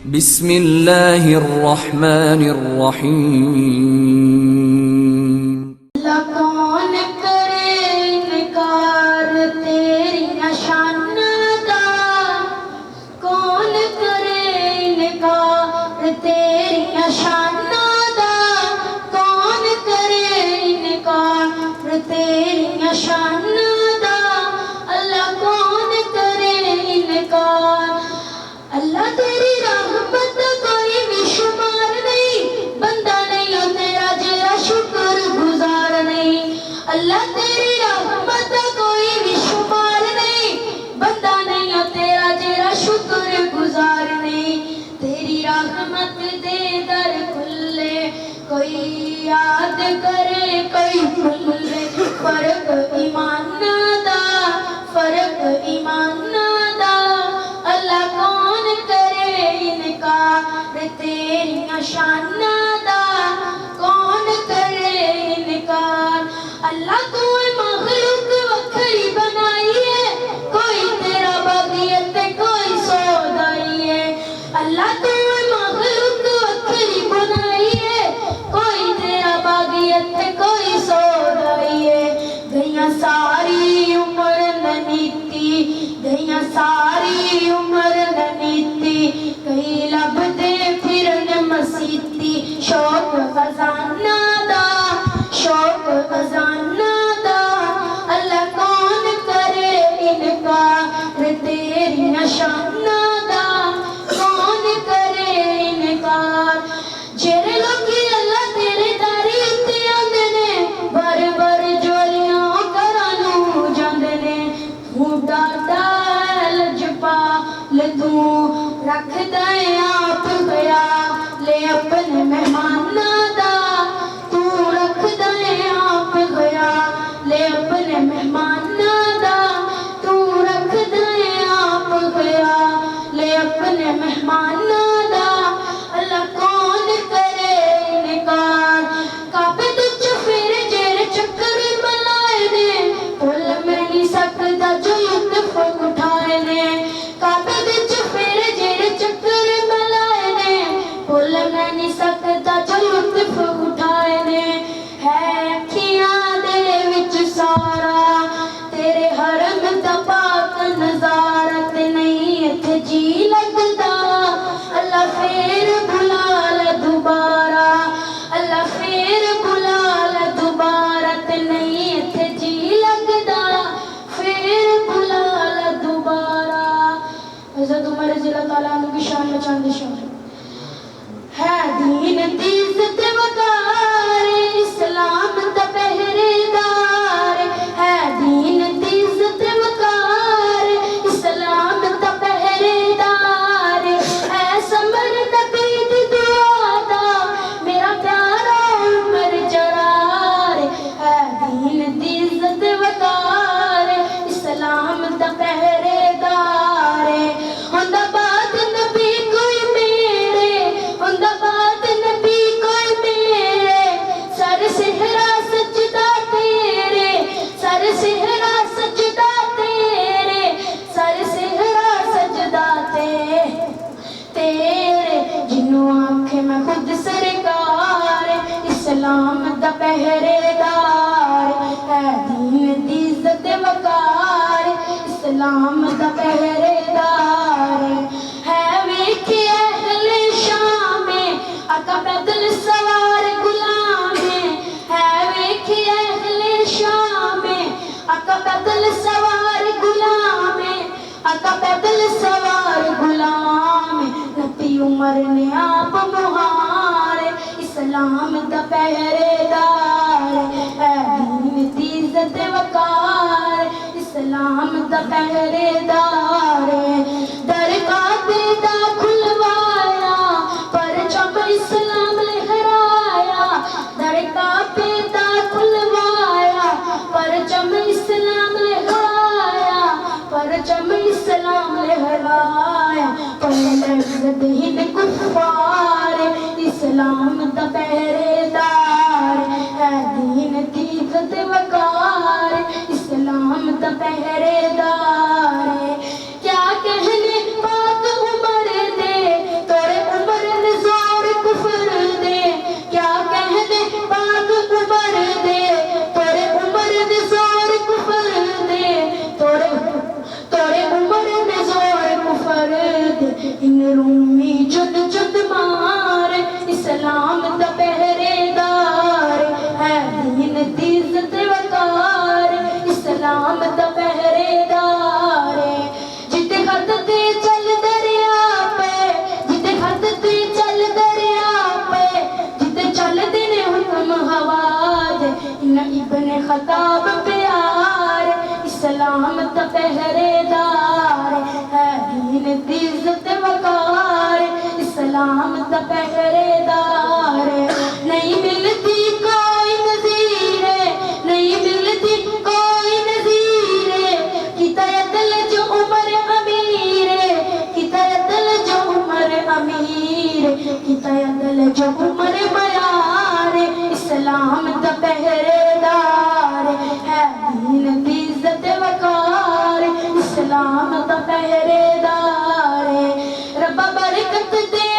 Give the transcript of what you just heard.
بسم اللہ الرحمن الرحیم اللہ کون کرے انکار تیری نشانہ دا، کون کرے انکار تیری نشانہ دا، کون کرے انکار تیری نشانہ دا، اللہ کون کرے انکار۔ اللہ تیری رحمت کوئی بھی شمار نہیں، بندہ نہیں ہو تیرا جیرا شکر گزار نہیں۔ اللہ تیری رحمت کوئی بھی شمار نہیں، بندہ نہیں ہو تیرا جیرا شکر گزار نہیں۔ تیری رحمت دے در کھلے، کوئی یاد کرے کوئی بھولے، فرق ایمان دا، فرق ایمان دا، اللہ کون کرے انکار تیری نشانہ دا، کون کرے انکار۔ اللہ تو مخلوق وکھری بنائی ہے، کوئی تیرا باغیت کوئی سودائی ہے۔ اللہ تو مخلوق وکھری بنائی ہے، کوئی تیرا باغیت کوئی سودائی ہے۔ گئیاں ساری عمر ننیتی، گئیاں ساری عمر ننیتی، کئی لب دے پھرن مسیتی، شوق خزانہ دا، شوق خزانہ دا، اللہ کون کرے انکار تیری نشانہ دا، کون کرے انکار۔ جیرے لوگی اللہ تیرے داری اتے آندے نے، بار بار جولیاں کرانوں جاندے نے، تو ڈاڈا لجپال تو رکھ دائیں آپ گیا لے اپنے مہمانہ دا، تو رکھ دائیں آپ گیا لے اپنے مہمانہ دا، تو رکھ دائیں آپ گیا لے اپنے مہمانہ دا، اللہ کون کرے انکار۔ کعبے تو چفیرے جیرے چکر ملائے نے، بھول میں نہیں سکتا جو لطف اٹھائے نے۔ کعبے دے چفیرے جیرے چکر ملائے نے، بھول میں نہیں سکتا جو لطف اٹھائے نے۔ ہے اکھیاں دے وچ سارا تیرے حرم دا پاک نظارہ، تے نہیں اتھے جی لگدا، اللہ پھر بلا لے دوبارہ، اللہ پھر بلا لے دوبارہ، تے نہیں اتھے جی لگدا، پھر بلا لے دوبارہ۔ حضرت عمر رضی اللہ تعالیٰ عنہ کی شان میں چاند شعر ہے دین دی عزت وقار، اسلام دا پہرے دار، ہے دین دی عزت وقار، اسلام دا پہرے دار، اے سمر نبی دی دعا دا میرا پیارا عمر جرار، ہے دین دی عزت وقار، اسلام دا پہرے دار، ہوندا باد نبی کوئی میرے، ہوندا باد نبی کوئی میرے، سر سہرا سجدہ تیرے، سر سہرا سجدہ تیرے، سر سہرا سجدہ تیرے، جنوں آنکھیں میں خود سرکار، اسلام دا پہرے دار، ہے دین دی عزت وقار، اسلام دا پہرے دار، ہے ویکھے اہل شام آقا پیدل سوار غلام، ہے ویکھے اہل شام آقا پیدل سوار غلام، آقا پیدل سوار غلام، نبی عمر نے آپ مہار، اسلام دا پہرے دار، ہے دین دی عزت وقار، اسلام دا پہرے دار، در کعبے دا کھلوایا پرچم اسلام لہرایا، در کعبے دا کھلوایا پرچم اسلام لہرایا، پرچم اسلام لہرایا، پہلے دین کفار، اسلام دا پہرے دار، ہے دین دی عزت وقار، اسلام دا پہرے دار۔ کیا کہنے پاک عمر دے، توڑے دے ان رومی جد جد مار اسلام دا پہرے دار ہے دین دی عزت وقار اسلام دا پہرے دار جتے خط تے چل دریا پہ جتے خط تے چل دریا پہ جتے چل دن حکم ہوا دے ان ابن خطاب پیار اسلام دا پہرے دار ہے دین دی عزت وقار اسلام دا پہرے دار نہیں ملتی کوئی نظیر نہیں ملتی کوئی نظیر کتا عدل جو عمر امیر کتا عدل جو عمر امیر کتا عدل جو عمر بیار اسلام دا پہرے دار ہے دین دی عزت وقار اسلام دا پہرے دار رب برکت دے